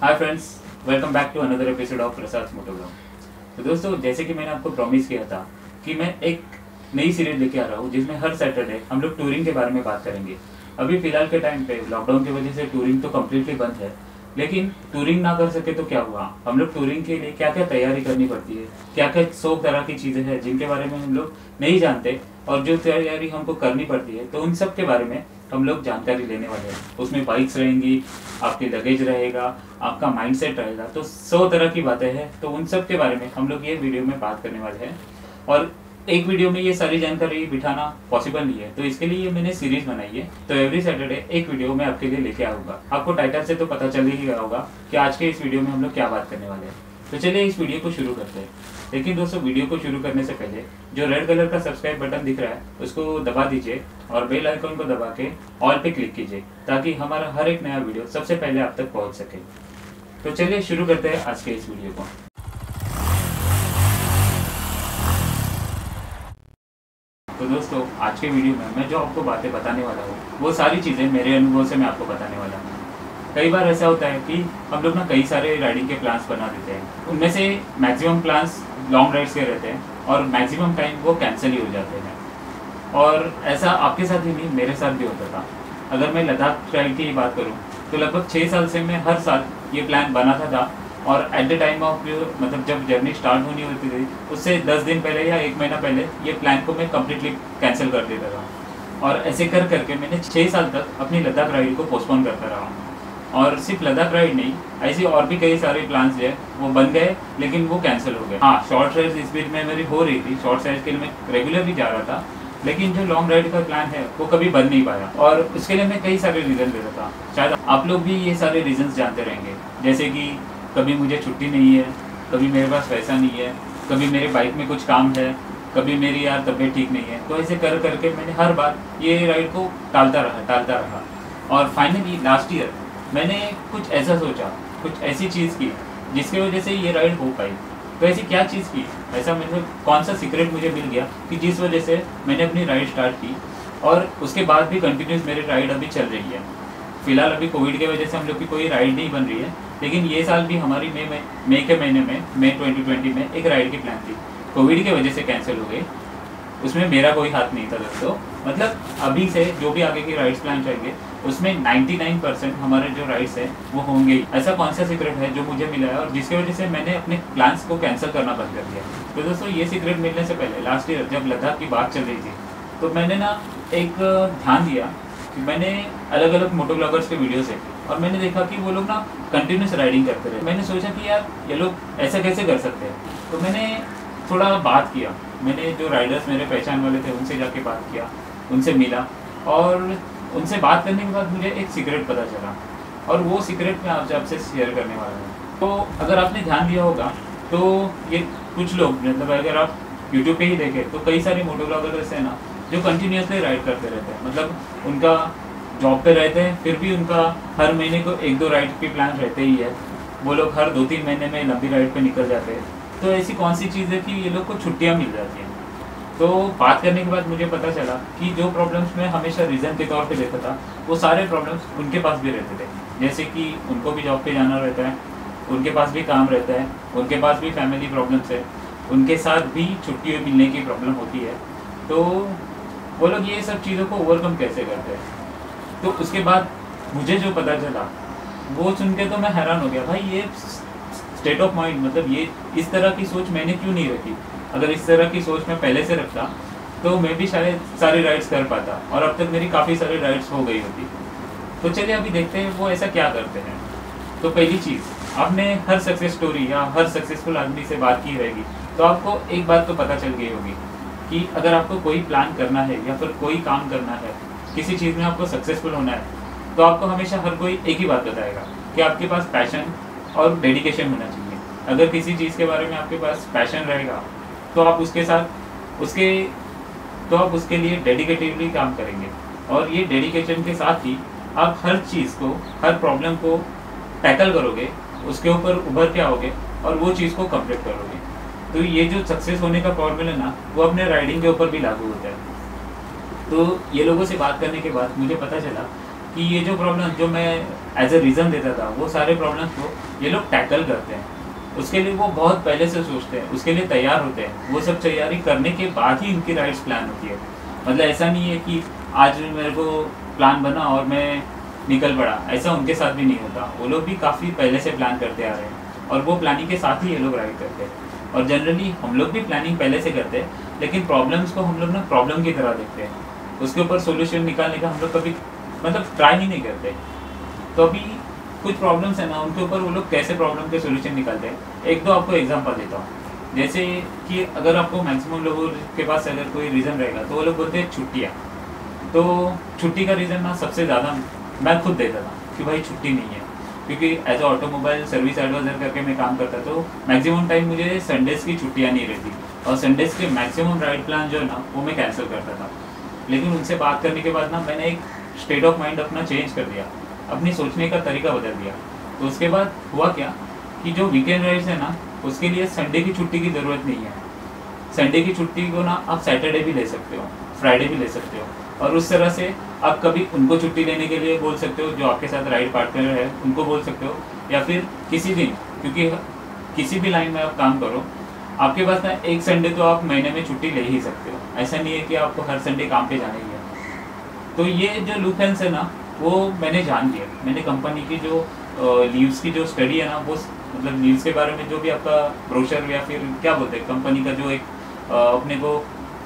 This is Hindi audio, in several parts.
Hi friends, welcome back to another episode of Prasad motoblog. तो दोस्तों, जैसे कि मैंने आपको प्रॉमिस किया था कि मैं एक नई सीरीज लेके आ रहा हूँ जिसमें हर सैटरडे हम लोग टूरिंग के बारे में बात करेंगे। अभी फिलहाल के टाइम पे लॉकडाउन की वजह से टूरिंग तो कम्प्लीटली बंद है, लेकिन टूरिंग ना कर सके तो क्या हुआ, हम लोग टूरिंग के लिए क्या क्या तैयारी करनी पड़ती है, क्या क्या 100 तरह की चीज़ें हैं जिनके बारे में हम लोग नहीं जानते और जो तैयारी हमको करनी पड़ती है, तो उन सब के बारे में हम लोग जानकारी लेने वाले हैं। उसमें बाइक्स रहेंगी, आपके लगेज रहेगा, आपका माइंडसेट रहेगा, तो 100 तरह की बातें हैं। तो उन सब के बारे में हम लोग ये वीडियो में बात करने वाले हैं और एक वीडियो में ये सारी जानकारी बिठाना पॉसिबल नहीं है, तो इसके लिए मैंने सीरीज बनाई है। तो एवरी सैटरडे एक वीडियो मैं आपके लिए लेके आऊँगा। आपको टाइटल से तो पता चल ही गया होगा कि आज के इस वीडियो में हम लोग क्या बात करने वाले हैं। तो चलिए इस वीडियो को शुरू करते हैं। लेकिन दोस्तों, वीडियो को शुरू करने से पहले जो रेड कलर का सब्सक्राइब बटन दिख रहा है उसको दबा दीजिए और बेल आइकन को दबा के ऑल पे क्लिक कीजिए ताकि हमारा हर एक नया वीडियो सबसे पहले आप तक पहुंच सके। तो चलिए शुरू करते हैं आज के इस वीडियो को। तो दोस्तों, आज के वीडियो में मैं जो आपको बातें बताने वाला हूँ वो सारी चीज़ें मेरे अनुभव से मैं आपको बताने वाला हूँ। कई बार ऐसा होता है कि हम लोग ना कई सारे राइडिंग के प्लान्स बना देते हैं, उनमें से मैक्सिमम प्लान्स लॉन्ग राइड्स के रहते हैं और मैक्सिमम टाइम वो कैंसिल ही हो जाते हैं। और ऐसा आपके साथ ही नहीं, मेरे साथ भी होता था। अगर मैं लद्दाख राइड की बात करूँ तो लगभग 6 साल से मैं हर साल ये प्लान बनाता था और एट द टाइम ऑफ मतलब जब जर्नी स्टार्ट होनी होती थी उससे 10 दिन पहले या 1 महीना पहले ये प्लान को मैं कम्प्लीटली कैंसिल कर देता था। और ऐसे कर करके मैंने 6 साल तक अपनी लद्दाख राइड को पोस्टपोन करता रहा। और सिर्फ लद्दाख राइड नहीं, ऐसी और भी कई सारे प्लान्स जो है वो बन गए, लेकिन वो कैंसिल हो गए। हाँ, शॉर्ट राइड इस बीच में मेरी हो रही थी, शॉर्ट राइड के लिए मैं रेगुलरली जा रहा था, लेकिन जो लॉन्ग राइड का प्लान है वो कभी बन नहीं पाया। और उसके लिए मैं कई सारे रीज़न देता था। शायद आप लोग भी ये सारे रीजंस जानते रहेंगे, जैसे कि कभी मुझे छुट्टी नहीं है, कभी मेरे पास पैसा नहीं है, कभी मेरे बाइक में कुछ काम है, कभी मेरी यार तबीयत ठीक नहीं है। तो ऐसे कर करके मैंने हर बार ये राइड को टालता रहा। और फाइनली लास्ट ईयर मैंने कुछ ऐसा सोचा, कुछ ऐसी चीज़ की जिसकी वजह से ये राइड हो पाई। तो ऐसी क्या चीज़ की, ऐसा मतलब कौन सा सीक्रेट मुझे मिल गया कि जिस वजह से मैंने अपनी राइड स्टार्ट की और उसके बाद भी कंटिन्यूस मेरी राइड अभी चल रही है। फिलहाल अभी कोविड की वजह से हम लोग की कोई राइड नहीं बन रही है, लेकिन ये साल भी हमारी मई के महीने में, मई 2020 में एक राइड की प्लान थी, कोविड की वजह से कैंसिल हो गई। उसमें मेरा कोई हाथ नहीं था दोस्तों। मतलब अभी से जो भी आगे की राइड्स प्लान चाहिए उसमें 99% हमारे जो राइड्स हैं वो होंगे। ऐसा कौन सा सीक्रेट है जो मुझे मिला है और जिसकी वजह से मैंने अपने प्लान्स को कैंसिल करना बंद कर दिया। तो दोस्तों, ये सीक्रेट मिलने से पहले लास्ट ईयर जब लद्दाख की बात चल रही थी तो मैंने ना एक ध्यान दिया कि मैंने अलग अलग मोटो ब्लॉगर्स के वीडियोस देखे और मैंने देखा कि वो लोग ना कंटिन्यूस राइडिंग करते रहे। मैंने सोचा कि यार ये लोग ऐसा कैसे कर सकते हैं। तो मैंने थोड़ा बात किया, मैंने जो राइडर्स मेरे पहचान वाले थे उनसे जाके बात किया, उनसे मिला और उनसे बात करने के बाद मुझे एक सीक्रेट पता चला और वो सीक्रेट मैं आपसे शेयर करने वाला हूँ। तो अगर आपने ध्यान दिया होगा तो ये कुछ लोग, मतलब अगर आप यूट्यूब पे ही देखें तो कई सारे मोटो ब्लॉगर ऐसे हैं ना जो कंटिन्यूसली राइड करते रहते हैं। मतलब उनका जॉब पे रहते हैं फिर भी उनका हर महीने को 1-2 राइड के प्लान रहते ही है। वो लोग हर 2-3 महीने में लंबी राइड पे निकल जाते हैं। तो ऐसी कौन सी चीज़ है कि ये लोग को छुट्टियाँ मिल जाती हैं। तो बात करने के बाद मुझे पता चला कि जो प्रॉब्लम्स मैं हमेशा रीज़न के तौर पे देखता था वो सारे प्रॉब्लम्स उनके पास भी रहते थे। जैसे कि उनको भी जॉब पे जाना रहता है, उनके पास भी काम रहता है, उनके पास भी फैमिली प्रॉब्लम्स है, उनके साथ भी छुट्टी मिलने की प्रॉब्लम होती है। तो वो लोग ये सब चीज़ों को ओवरकम कैसे करते हैं। तो उसके बाद मुझे जो पता चला वो सुन के तो मैं हैरान हो गया। भाई, ये स्टेट ऑफ माइंड, मतलब ये इस तरह की सोच मैंने क्यों नहीं रखी। अगर इस तरह की सोच मैं पहले से रखता तो मैं भी शायद सारी राइड्स कर पाता और अब तक मेरी काफ़ी सारी राइड्स हो गई होती। तो चलिए अभी देखते हैं वो ऐसा क्या करते हैं। तो पहली चीज़, आपने हर सक्सेस स्टोरी या हर सक्सेसफुल आदमी से बात की रहेगी तो आपको एक बात तो पता चल गई होगी कि अगर आपको कोई प्लान करना है या फिर कोई काम करना है, किसी चीज़ में आपको सक्सेसफुल होना है, तो आपको हमेशा हर कोई एक ही बात बताएगा कि आपके पास पैशन और डेडिकेशन होना चाहिए। अगर किसी चीज़ के बारे में आपके पास पैशन रहेगा तो आप उसके लिए डेडिकेटिवली काम करेंगे और ये डेडिकेशन के साथ ही आप हर चीज़ को, हर प्रॉब्लम को टैकल करोगे, उसके ऊपर उभर के आओगे और वो चीज़ को कंप्लीट करोगे। तो ये जो सक्सेस होने का फॉर्मूला ना वो अपने राइडिंग के ऊपर भी लागू होता है। तो ये लोगों से बात करने के बाद मुझे पता चला कि ये जो प्रॉब्लम जो मैं एज ए रीज़न देता था, वो सारे प्रॉब्लम्स को ये लोग टैकल करते हैं। उसके लिए वो बहुत पहले से सोचते हैं, उसके लिए तैयार होते हैं। वो सब तैयारी करने के बाद ही इनकी राइड्स प्लान होती है। मतलब ऐसा नहीं है कि आज मेरे को प्लान बना और मैं निकल पड़ा, ऐसा उनके साथ भी नहीं होता। वो लोग भी काफ़ी पहले से प्लान करते आ रहे हैं और वो प्लानिंग के साथ ही ये लोग राइड करते हैं। और जनरली हम लोग भी प्लानिंग पहले से करते हैं, लेकिन प्रॉब्लम्स को हम लोग ना प्रॉब्लम की तरह देखते हैं। उसके ऊपर सोल्यूशन निकालने का हम लोग कभी मतलब ट्राई ही नहीं करते। तो अभी कुछ प्रॉब्लम्स है ना, उनके ऊपर वो लोग कैसे प्रॉब्लम के सोल्यूशन निकालते हैं। एक दो आपको एग्जांपल देता हूँ। जैसे कि अगर आपको मैक्सिमम लोगों के पास अगर कोई रीज़न रहेगा तो वो लोग बोलते हैं छुट्टियाँ। तो छुट्टी का रीज़न ना सबसे ज़्यादा मैं खुद देता था कि भाई छुट्टी नहीं है, क्योंकि as a automobile service advisor करके मैं काम करता, तो मैक्सिमम टाइम मुझे संडेज़ की छुट्टियाँ नहीं रहती और संडेज़ के मैक्सिमम राइड प्लान जो है ना वो मैं कैंसिल करता था। लेकिन उनसे बात करने के बाद ना मैंने एक स्टेट ऑफ माइंड अपना चेंज कर दिया, अपनी सोचने का तरीका बदल दिया। तो उसके बाद हुआ क्या कि जो वीकेंड राइड्स है ना, उसके लिए संडे की छुट्टी की ज़रूरत नहीं है। संडे की छुट्टी को ना आप सैटरडे भी ले सकते हो, फ्राइडे भी ले सकते हो, और उस तरह से आप कभी उनको छुट्टी लेने के लिए बोल सकते हो, जो आपके साथ राइड पार्टनर है उनको बोल सकते हो, या फिर किसी दिन, क्योंकि किसी भी लाइन में आप काम करो, आपके पास ना एक संडे तो आप महीने में छुट्टी ले ही सकते हो। ऐसा नहीं है कि आपको हर संडे काम पे जाना ही है। तो ये जो लूपहोल्स है ना, वो मैंने जान लिया। मैंने कंपनी की जो लीव्स की जो स्टडी है ना, वो मतलब लीव्स के बारे में जो भी आपका ब्रोशर या फिर क्या बोलते हैं कंपनी का जो एक अपने को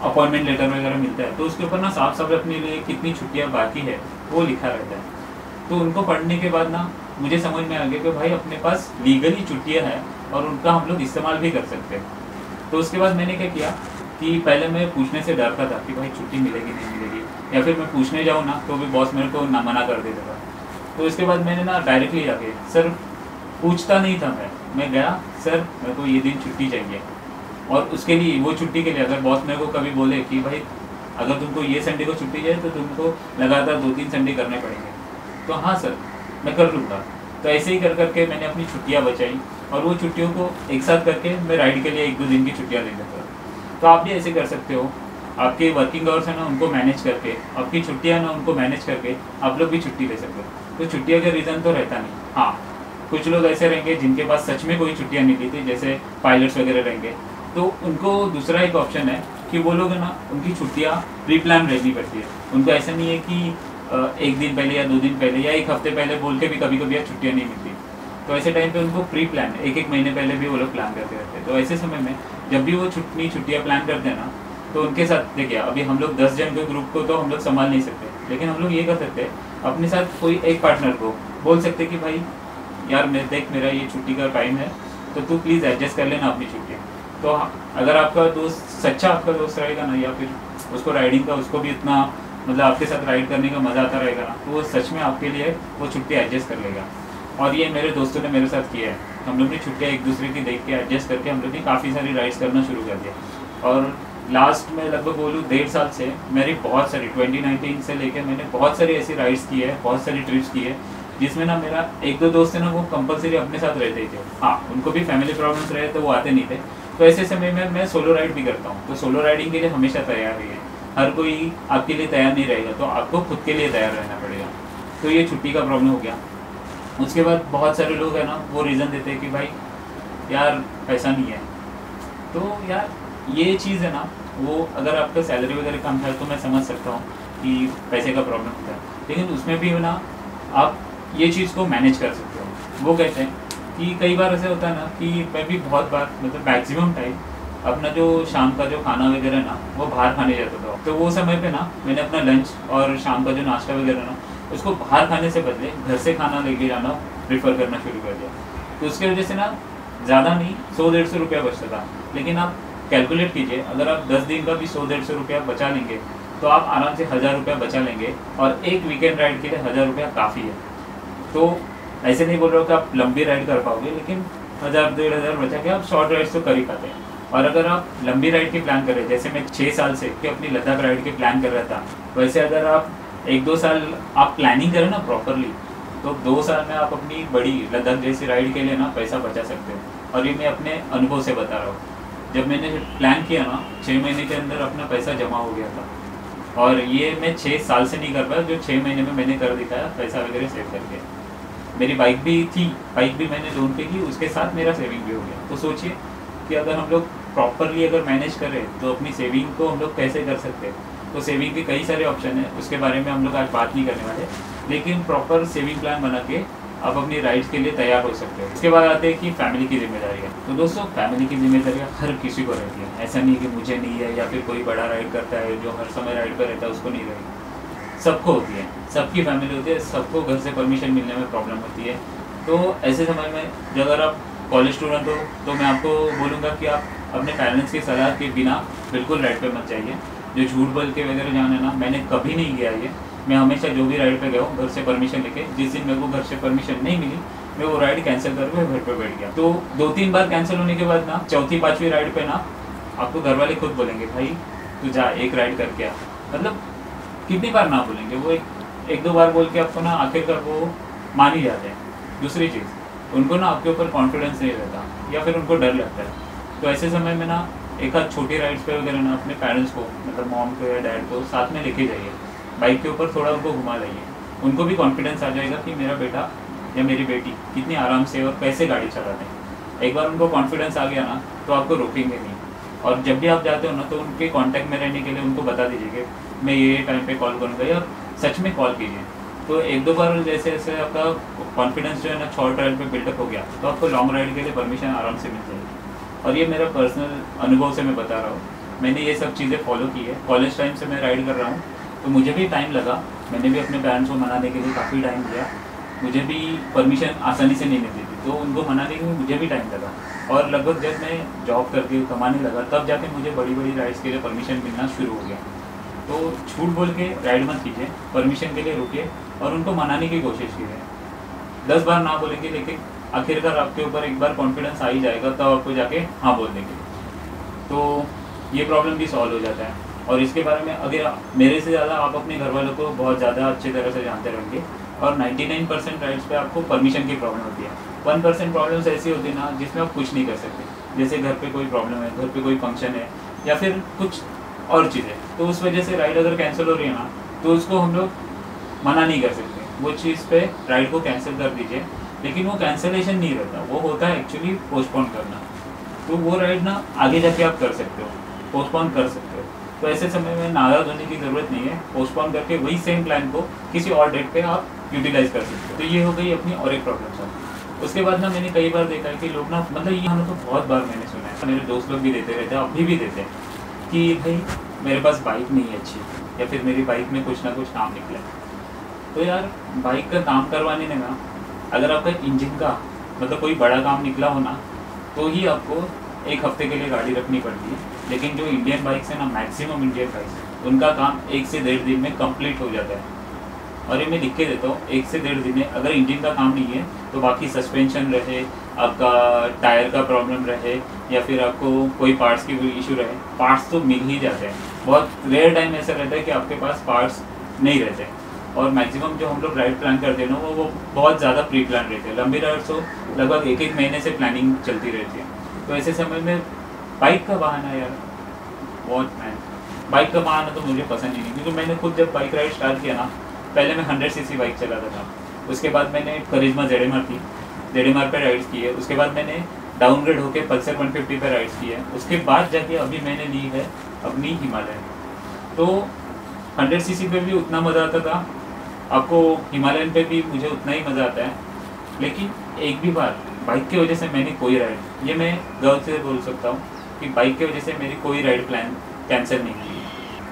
अपॉइंटमेंट लेटर वगैरह मिलता है, तो उसके ऊपर ना साफ साफ अपने लिए कितनी छुट्टियाँ बाकी है वो लिखा रहता है। तो उनको पढ़ने के बाद ना मुझे समझ में आ गया कि भाई अपने पास लीगली छुट्टियाँ हैं और उनका हम लोग इस्तेमाल भी कर सकते हैं। तो उसके बाद मैंने क्या किया कि पहले मैं पूछने से डरता था कि भाई छुट्टी मिलेगी नहीं मिलेगी, या फिर मैं पूछने जाऊँ ना तो भी बॉस मेरे को ना मना कर देता था। तो इसके बाद मैंने ना डायरेक्टली जाके, सर पूछता नहीं था मैं गया, सर मेरे को ये दिन छुट्टी चाहिए। और उसके लिए वो छुट्टी के लिए अगर बॉस मेरे को कभी बोले कि भाई अगर तुमको ये संडे को छुट्टी चाहिए तो तुमको लगातार 2-3 संडे करने पड़ेंगे, तो हाँ सर मैं कर लूँगा। तो ऐसे ही कर करके मैंने अपनी छुट्टियाँ बचाई और वो छुट्टियों को एक साथ करके मैं राइड के लिए 1-2 दिन की छुट्टियाँ ले लेता। तो आप भी ऐसे कर सकते हो। आपके वर्किंग आवर्स है ना उनको मैनेज करके, आपकी छुट्टियाँ ना उनको मैनेज करके आप लोग भी छुट्टी ले सकते हो। तो छुट्टियों का रीज़न तो रहता नहीं। हाँ, कुछ लोग ऐसे रहेंगे जिनके पास सच में कोई छुट्टियाँ नहीं ली थी, जैसे पायलट्स वगैरह रहेंगे, तो उनको दूसरा एक ऑप्शन है कि वो लोग है ना उनकी छुट्टियाँ प्री प्लान रहनी पड़ती है। उनको ऐसा नहीं है कि 1 दिन पहले या 2 दिन पहले या 1 हफ्ते पहले बोल के भी कभी कभी छुट्टियाँ नहीं मिलती। तो ऐसे टाइम पे उनको प्री प्लान 1-1 महीने पहले भी वो लोग प्लान करते रहते हैं। तो ऐसे समय में जब भी वो छुट्टियाँ प्लान करते हैं ना, तो उनके साथ देखिए अभी हम लोग 10 जन के ग्रुप को तो हम लोग संभाल नहीं सकते, लेकिन हम लोग ये कर सकते हैं अपने साथ कोई एक पार्टनर को बोल सकते कि भाई यार मैं देख मेरा ये छुट्टी का टाइम है, तो तू प्लीज़ एडजस्ट कर लेना अपनी छुट्टियाँ। तो अगर आपका दोस्त सच्चा आपका दोस्त रहेगा ना, या फिर उसको राइडिंग का उसको भी इतना मतलब आपके साथ राइड करने का मज़ा आता रहेगा ना, तो वो सच में आपके लिए वो छुट्टी एडजस्ट कर लेगा। और ये मेरे दोस्तों ने मेरे साथ किया है। हम लोग ने छुट्टियाँ एक दूसरे की देख के एडजस्ट करके हम लोग ने काफ़ी सारी राइड्स करना शुरू कर दिया। और लास्ट में लगभग बोलूँ 1.5 साल से मेरी बहुत सारी 2019 से लेकर मैंने बहुत सारी ऐसी राइड्स की है, बहुत सारी ट्रिप्स की है, जिसमें ना मेरा 1-2 दोस्त है ना वो कंपलसरी अपने साथ रहते ही थे। हाँ, उनको भी फैमिली प्रॉब्लम्स रहे तो वो आते नहीं थे। तो ऐसे समय में मैं सोलो राइड भी करता हूँ। तो सोलो राइडिंग के लिए हमेशा तैयार रहिए। हर कोई आपके लिए तैयार नहीं रहेगा, तो आपको खुद के लिए तैयार रहना पड़ेगा। तो ये छुट्टी का प्रॉब्लम हो गया। उसके बाद बहुत सारे लोग हैं ना वो रीज़न देते हैं कि भाई यार पैसा नहीं है। तो यार ये चीज़ है ना, वो अगर आपका सैलरी वगैरह कम है तो मैं समझ सकता हूँ कि पैसे का प्रॉब्लम होता है, लेकिन उसमें भी ना आप ये चीज़ को मैनेज कर सकते हो। वो कहते हैं कि कई बार ऐसे होता है ना कि मैं भी बहुत बार मतलब मैक्सिमम टाइम अपना जो शाम का जो खाना वगैरह ना वो बाहर खाने जाता था। तो वो समय पे ना मैंने अपना लंच और शाम का जो नाश्ता वगैरह ना उसको बाहर खाने से बदले घर से खाना लेके जाना प्रेफर करना शुरू कर दिया। तो उसकी वजह से ना ज़्यादा नहीं 100-150 रुपया बचता था। लेकिन आप कैलकुलेट कीजिए, अगर आप 10 दिन का भी 100-150 रुपया बचा लेंगे तो आप आराम से 1000 रुपया बचा लेंगे, और एक वीकेंड राइड के लिए 1000 रुपया काफ़ी है। तो ऐसे नहीं बोल रहा हूँ कि आप लंबी राइड कर पाओगे, लेकिन 1000-1500 बचा के आप शॉर्ट राइड्स तो कर ही पाते हैं। और अगर आप लंबी राइड की प्लान कर रहे हैं, जैसे मैं 6 साल से कि अपनी लद्दाख राइड की प्लान कर रहा था, वैसे अगर आप 1-2 साल आप प्लानिंग करें ना प्रॉपरली, तो 2 साल में आप अपनी बड़ी लद्दाख जैसी राइड के लिए ना पैसा बचा सकते हो। और ये मैं अपने अनुभव से बता रहा हूँ। जब मैंने प्लान किया ना 6 महीने के अंदर अपना पैसा जमा हो गया था, और ये मैं 6 साल से नहीं कर पाया, जो 6 महीने में मैंने कर दिखाया पैसा वगैरह सेव करके। मेरी बाइक भी थी, बाइक भी मैंने लोन पे की, उसके साथ मेरा सेविंग भी हो गया। तो सोचिए कि अगर हम लोग प्रॉपरली अगर मैनेज करें तो अपनी सेविंग को हम लोग कैसे कर सकते हैं। तो सेविंग के कई सारे ऑप्शन हैं, उसके बारे में हम लोग आज बात नहीं करने वाले, लेकिन प्रॉपर सेविंग प्लान बना के आप अपनी राइड्स के लिए तैयार हो सकते हो। उसके बाद आते हैं कि फैमिली की जिम्मेदारी है। तो दोस्तों, फैमिली की जिम्मेदारियाँ हर किसी को रहती है, ऐसा नहीं कि मुझे नहीं है या फिर कोई बड़ा राइड करता है जो हर समय राइड पर रहता है उसको नहीं रहेगी। सबको होती है, सबकी फैमिली होती है, सबको घर से परमिशन मिलने में प्रॉब्लम होती है। तो ऐसे समय में अगर आप कॉलेज स्टूडेंट हो तो मैं आपको बोलूँगा कि आप अपने पेरेंट्स की सलाह के बिना बिल्कुल राइड पे मत जाइए। जो झूठ बोल के वगैरह जाना ना, मैंने कभी नहीं किया ये। मैं हमेशा जो भी राइड पे गया हूँ घर से परमिशन लेके, जिस दिन मेरे को घर से परमिशन नहीं मिली मैं वो राइड कैंसिल करके घर पे बैठ गया। तो 2-3 बार कैंसिल होने के बाद ना, चौथी 5वीं राइड पे ना आपको घर वाले खुद बोलेंगे भाई तू जा एक राइड करके आ। मतलब कितनी बार ना बोलेंगे, वो एक दो बार बोल के आपको ना आखिरकार वो मान ही जाते हैं। दूसरी चीज़, उनको ना आपके ऊपर कॉन्फिडेंस नहीं रहता या फिर उनको डर लगता है। तो ऐसे समय में ना एक आध छोटी राइड्स पे वगैरह ना अपने पेरेंट्स को, मतलब मॉम को या डैड को साथ में लेके जाइए, बाइक के ऊपर थोड़ा उनको घुमा लाइए। उनको भी कॉन्फिडेंस आ जाएगा कि मेरा बेटा या मेरी बेटी कितनी आराम से और कैसे गाड़ी चलाते हैं। एक बार उनको कॉन्फिडेंस आ गया ना तो आपको रोकेंगे नहीं। और जब भी आप जाते हो ना तो उनके कांटेक्ट में रहने के लिए उनको बता दीजिए कि मैं ये टाइम पे कॉल करूँगा, या सच में कॉल कीजिए। तो 1-2 बार जैसे जैसे आपका कॉन्फिडेंस जो है ना शॉर्ट राइड पे बिल्डअप हो गया तो आपको लॉन्ग राइड के लिए परमिशन आराम से मिल जाएगी। और ये मेरा पर्सनल अनुभव से मैं बता रहा हूँ, मैंने ये सब चीज़ें फॉलो की है। कॉलेज टाइम से मैं राइड कर रहा हूँ तो मुझे भी टाइम लगा, मैंने भी अपने पेरेंट्स को मनाने के लिए काफ़ी टाइम दिया। मुझे भी परमिशन आसानी से नहीं मिलती थी तो उनको मनाने के लिए मुझे भी टाइम लगा। और लगभग जब मैं जॉब करके कमाने लगा तब जाके मुझे बड़ी बड़ी राइड्स के लिए परमिशन मिलना शुरू हो गया। तो झूठ बोल के राइड मत कीजिए, परमिशन के लिए रुकिए और उनको मनाने की कोशिश कीजिए। 10 बार ना बोलेंगे लेकिन आखिरकार आपके ऊपर एक बार कॉन्फिडेंस आ ही जाएगा, तब आपको जाके हाँ बोल देंगे। तो ये प्रॉब्लम भी सॉल्व हो जाता है। और इसके बारे में अगर मेरे से ज़्यादा आप अपने घर वालों को बहुत ज़्यादा अच्छी तरह से जानते रहेंगे। और 99% राइड्स पे आपको परमिशन की प्रॉब्लम होती है। 1% प्रॉब्लम्स ऐसी होती है ना जिसमें आप कुछ नहीं कर सकते, जैसे घर पे कोई प्रॉब्लम है, घर पे कोई फंक्शन है या फिर कुछ और चीज़ें, तो उस वजह से राइड अगर कैंसिल हो रही है ना तो उसको हम लोग मना नहीं कर सकते। वो चीज़ पे राइड को कैंसिल कर दीजिए, लेकिन वो कैंसिलेशन नहीं रहता, वो होता है एक्चुअली पोस्टपोन करना। तो वो राइड ना आगे जाके आप कर सकते हो, पोस्टपोन कर सकते हो। तो ऐसे समय में नाराज़ होने की ज़रूरत नहीं है, पोस्टपोन करके वही सेम प्लान को किसी और डेट पे आप यूटिलाइज कर सकते हो। तो ये हो गई अपनी और एक प्रॉब्लम सॉल्व। उसके बाद ना मैंने कई बार देखा है कि लोग ना, मतलब ये हम तो बहुत बार मैंने सुना है, मेरे दोस्त लोग भी देते रहते हैं, अभी भी देते हैं कि भाई मेरे पास बाइक नहीं है अच्छी, या फिर मेरी बाइक में कुछ ना कुछ काम निकला। तो यार बाइक का काम करवाने में ना, अगर आपका इंजन का मतलब कोई बड़ा काम निकला हो ना तो ही आपको 1 हफ्ते के लिए गाड़ी रखनी पड़ती है। लेकिन जो इंडियन बाइक्स है ना, मैक्सिमम इंडियन बाइक्स, उनका काम 1 से 1.5 दिन में कंप्लीट हो जाता है। और ये मैं लिख के देता हूँ, 1 से 1.5 दिन में अगर इंजन का काम नहीं है तो बाकी सस्पेंशन रहे, आपका टायर का प्रॉब्लम रहे, या फिर आपको कोई पार्ट्स की इशू रहे, पार्ट्स तो मिल ही जाते हैं। बहुत रेयर टाइम ऐसा रहता है कि आपके पास पार्ट्स नहीं रहते। और मैक्सिमम जो हम लोग राइड प्लान करते हैं ना वो बहुत ज़्यादा प्री प्लान रहते हैं। लंबी राइड तो लगभग 1-1 महीने से प्लानिंग चलती रहती है। तो ऐसे समय में बाइक का बहाना यार, बहुत मैन बाइक का बहाना तो मुझे पसंद ही नहीं। क्योंकि मैंने खुद जब बाइक राइड स्टार्ट किया ना, पहले मैं 100 सीसी बाइक चलाता था, उसके बाद मैंने करिश्मा ZMR थी, ZMR पे राइड्स की है, उसके बाद मैंने डाउनग्रेड होकर पल्सर 150 पे राइड्स की है, उसके बाद जाके अभी मैंने ली है अपनी हिमालयन। तो 100 सीसी पे भी उतना मज़ा आता था, आपको हिमालयन पे भी मुझे उतना ही मज़ा आता है। लेकिन एक भी बार बाइक की वजह से मैंने कोई राइड, ये मैं गर्व से बोल सकता हूँ कि बाइक की वजह से मेरी कोई राइड प्लान कैंसिल नहीं की।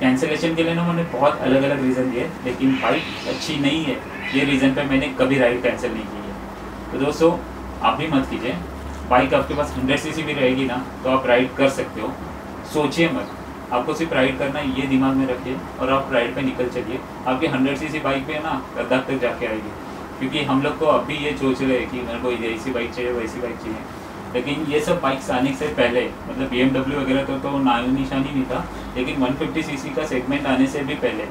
कैंसिलेशन के लिए ना मैंने बहुत अलग अलग रीज़न दिए, लेकिन बाइक अच्छी नहीं है ये रीज़न पे मैंने कभी राइड कैंसिल नहीं की है। तो दोस्तों आप भी मत कीजिए। बाइक आपके पास 100 सीसी भी रहेगी ना तो आप राइड कर सकते हो, सोचिए मत, आपको सिर्फ राइड करना है ये दिमाग में रखिए और आप राइड पे निकल चलिए। आपकी 100 सीसी बाइक पे ना लद्दाख तक जाके आएगी। क्योंकि हम लोग को अभी ये सोच रहे हैं कि मेरे को ऐसी बाइक चाहिए वैसी बाइक चाहिए, लेकिन ये सब बाइक्स आने से पहले, मतलब BMW वगैरह तो नाम निशानी नहीं था, लेकिन 150 सीसी का सेगमेंट आने से भी पहले,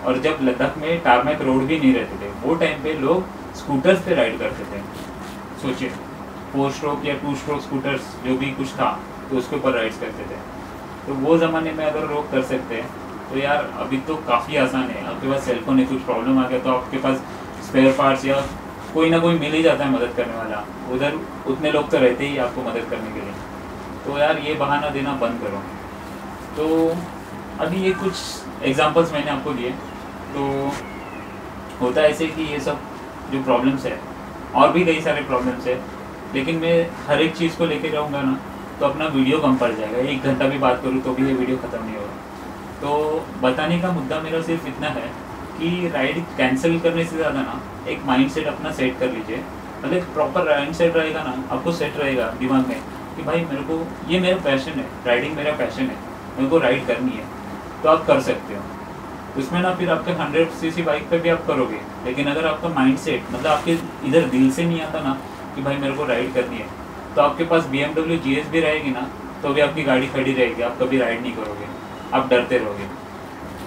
और जब लद्दाख में टारमैक रोड भी नहीं रहते थे, वो टाइम पे लोग स्कूटर्स पे राइड करते थे। सोचिए 4 स्ट्रोक या 2 स्ट्रोक स्कूटर्स जो भी कुछ था तो उसके ऊपर राइड्स करते थे। तो वो ज़माने में अगर लोग कर सकते हैं तो यार अभी तो काफ़ी आसान है, आपके पास सेलफोन है, कुछ प्रॉब्लम आ गया तो आपके पास स्पेयर पार्ट्स या कोई ना कोई मिल ही जाता है मदद करने वाला। उधर उतने लोग तो रहते ही आपको मदद करने के लिए। तो यार ये बहाना देना बंद करो। तो अभी ये कुछ एग्जांपल्स मैंने आपको दिए। तो होता है ऐसे कि ये सब जो प्रॉब्लम्स है, और भी कई सारे प्रॉब्लम्स है, लेकिन मैं हर एक चीज़ को लेके जाऊँगा ना तो अपना वीडियो कम पड़ जाएगा। 1 घंटा भी बात करूँ तो भी ये वीडियो ख़त्म नहीं होगा। तो बताने का मुद्दा मेरा सिर्फ इतना है कि राइड कैंसिल करने से ज़्यादा ना एक माइंडसेट अपना सेट कर लीजिए। मतलब प्रॉपर माइंड सेट रहेगा ना, आपको सेट रहेगा दिमाग में कि भाई मेरे को ये मेरा पैशन है, राइडिंग मेरा पैशन है, मेरे को राइड करनी है, तो आप कर सकते हो। उसमें ना फिर आपके 100 सीसी बाइक पे भी आप करोगे, लेकिन अगर आपका माइंड सेट मतलब आपके इधर दिल से नहीं आता ना कि भाई मेरे को राइड करनी है, तो आपके पास BMW GS भी रहेगी ना तो भी आपकी गाड़ी खड़ी रहेगी, आप कभी राइड नहीं करोगे, आप डरते रहोगे।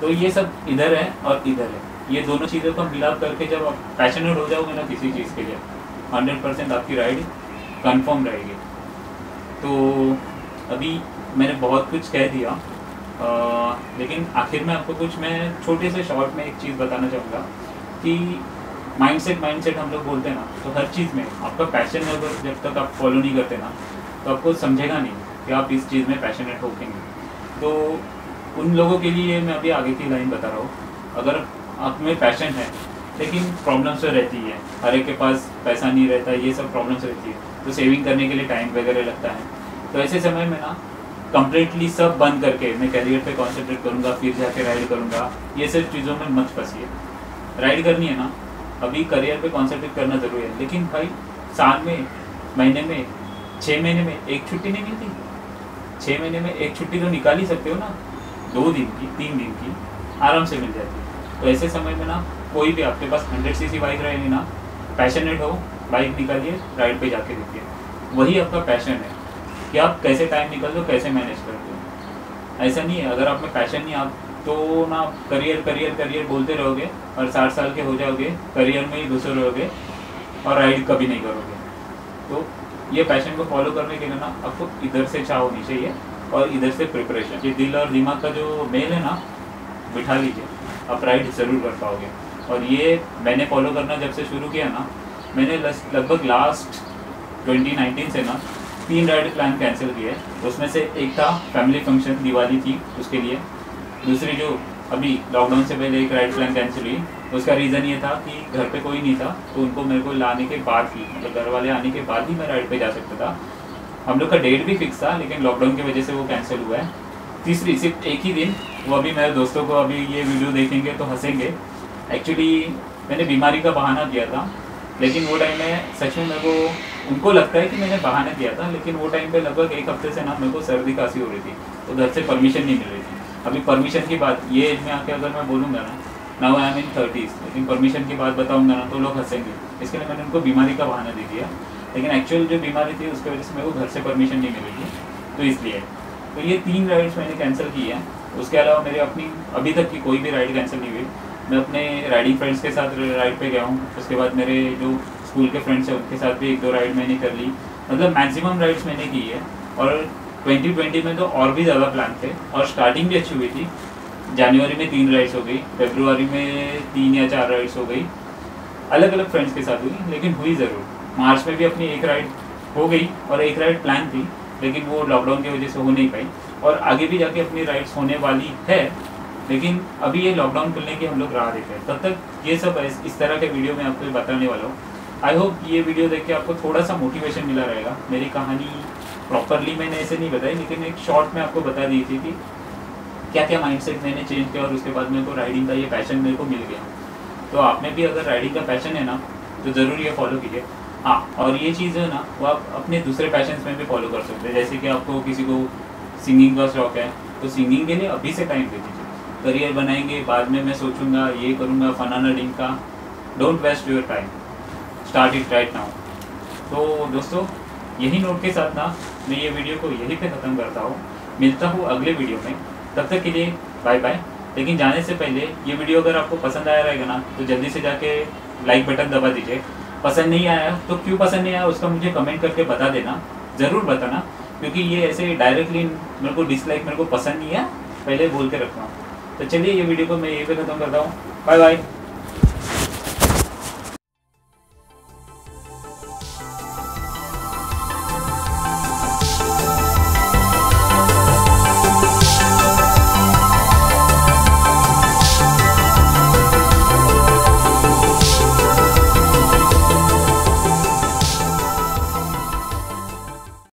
तो ये सब इधर है और इधर है, ये दोनों चीज़ों का मिलाप करके जब आप पैशनेट हो जाओगे ना किसी चीज़ के लिए, 100% आपकी राइड कंफर्म रहेगी। तो अभी मैंने बहुत कुछ कह दिया, लेकिन आखिर में आपको कुछ मैं छोटे से शॉर्ट में एक चीज़ बताना चाहूँगा कि माइंडसेट हम लोग बोलते हैं ना, तो हर चीज़ में आपका पैशन अगर जब तक आप फॉलो नहीं करते ना तो आपको समझेगा नहीं कि आप इस चीज़ में पैशनेट होंगे। तो उन लोगों के लिए मैं अभी आगे की लाइन बता रहा हूँ, अगर आप में पैशन है लेकिन प्रॉब्लम्स तो रहती है, हर एक के पास पैसा नहीं रहता, ये सब प्रॉब्लम्स रहती है, तो सेविंग करने के लिए टाइम वगैरह लगता है। तो ऐसे समय में ना कंप्लीटली सब बंद करके मैं करियर पे कॉन्सेंट्रेट करूँगा, फिर जाके राइड करूँगा, ये सब चीज़ों में मत फंसिए। राइड करनी है ना, अभी करियर पे कॉन्सेंट्रेट करना ज़रूरी है, लेकिन भाई साल में, महीने में, 6 महीने में एक छुट्टी नहीं मिलती। 6 महीने में एक छुट्टी तो निकाल ही सकते हो ना, 2 दिन की, 3 दिन की आराम से मिल जाती है। तो ऐसे समय में ना कोई भी आपके पास 100 सीसी बाइक रहेगी ना, पैशनेट हो, बाइक निकालिए, राइड पे जाके देखिए, वही आपका पैशन है कि आप कैसे टाइम निकालते हो, कैसे मैनेज करते हो। ऐसा नहीं है अगर आप में पैशन नहीं, आप तो ना करियर बोलते रहोगे और 60 साल के हो जाओगे, करियर में ही घुसे रहोगे और राइड कभी नहीं करोगे। तो ये पैशन को फॉलो करने के लिए ना आपको इधर से चाह होनी चाहिए और इधर से प्रिपरेशन, ये दिल और दिमाग का जो मेल है ना बिठा लीजिए, आप राइड ज़रूर कर पाओगे। और ये मैंने फॉलो करना जब से शुरू किया ना, मैंने लगभग लास्ट 2019 से ना 3 राइड प्लान कैंसिल किए। उसमें से एक था फैमिली फंक्शन, दिवाली थी उसके लिए। दूसरी जो अभी लॉकडाउन से पहले एक राइड प्लान कैंसिल हुई, उसका रीज़न ये था कि घर पे कोई नहीं था, तो उनको मेरे को लाने के बाद ही, मतलब घर वाले आने के बाद ही मैं राइड पे जा सकता था। हम लोग का डेट भी फिक्स था, लेकिन लॉकडाउन की वजह से वो कैंसिल हुआ है। तीसरी सिर्फ एक ही दिन, वो अभी मेरे दोस्तों को अभी ये वीडियो देखेंगे तो हंसेंगे। एक्चुअली मैंने बीमारी का बहाना किया था, लेकिन वो टाइम में सच में मेरे को, उनको लगता है कि मैंने बहाना किया था, लेकिन वो टाइम पे लगभग 1 हफ्ते से ना मेरे को सर्दी खांसी हो रही थी, तो घर से परमिशन नहीं मिल रही थी। अभी परमिशन की बात ये एज में आके अगर मैं बोलूँगा ना, now I am in 30s, लेकिन परमिशन की बात बताऊँगा ना तो लोग हंसेंगे, इसके लिए मैंने उनको बीमारी का बहाना दे दिया। लेकिन एक्चुअल जो बीमारी थी उसकी वजह से मेरे को घर से परमिशन नहीं मिली थी, तो इसलिए तो ये 3 राइड्स मैंने कैंसिल की है। उसके अलावा मेरी अपनी अभी तक की कोई भी राइड कैंसिल नहीं हुई। मैं अपने राइडिंग फ्रेंड्स के साथ राइड पे गया हूँ, उसके बाद मेरे जो स्कूल के फ्रेंड्स हैं उनके साथ भी 1-2 राइड मैंने कर ली, मतलब मैक्सिमम राइड्स मैंने की है। और 2020 में तो और भी ज़्यादा प्लान थे, और स्टार्टिंग भी अच्छी हुई थी। जनवरी में 3 राइड्स हो गई, फरवरी में 3 या 4 राइड्स हो गई, अलग अलग फ्रेंड्स के साथ हुई, लेकिन हुई ज़रूर। मार्च में भी अपनी 1 राइड हो गई और 1 राइड प्लान थी, लेकिन वो लॉकडाउन की वजह से हो नहीं पाई। और आगे भी जाके अपनी राइड्स होने वाली है, लेकिन अभी ये लॉकडाउन खुलने की हम लोग राह देते हैं। तब तक ये सब इस तरह के वीडियो में आपको बताने वाला हूँ। आई होप ये वीडियो देख के आपको थोड़ा सा मोटिवेशन मिला रहेगा। मेरी कहानी प्रॉपरली मैंने ऐसे नहीं बताई, लेकिन एक शॉर्ट में आपको बता दी थी कि क्या क्या माइंडसेट मैंने चेंज किया और उसके बाद मेरे को राइडिंग का ये पैशन मेरे को मिल गया। तो आप में भी अगर राइडिंग का पैशन है ना, तो ज़रूर ये फॉलो कीजिए। हाँ, और ये चीज़ है ना, वो आप अपने दूसरे पैशंस में भी फॉलो कर सकते हैं। जैसे कि आपको किसी को सिंगिंग का शौक है, तो सिंगिंग के लिए अभी से टाइम दे दीजिए। करियर बनाएंगे बाद में, मैं सोचूंगा ये करूँगा फलाना ढिंग का, don't waste your time, start it right now. तो दोस्तों, यही नोट के साथ ना मैं ये वीडियो को यहीं पे ख़त्म करता हूँ। मिलता हूँ अगले वीडियो में, तब तक के लिए बाय बाय। लेकिन जाने से पहले ये वीडियो अगर आपको पसंद आया रहेगा ना, तो जल्दी से जाके लाइक बटन दबा दीजिए। पसंद नहीं आया तो क्यों पसंद नहीं आया उसका मुझे कमेंट करके बता देना, ज़रूर बताना, क्योंकि ये ऐसे डायरेक्टली मेरे को डिसलाइक, मेरे को पसंद नहीं है, पहले बोल के रखना। तो चलिए ये वीडियो को मैं यहीं पे ख़त्म करता हूँ। Bye bye.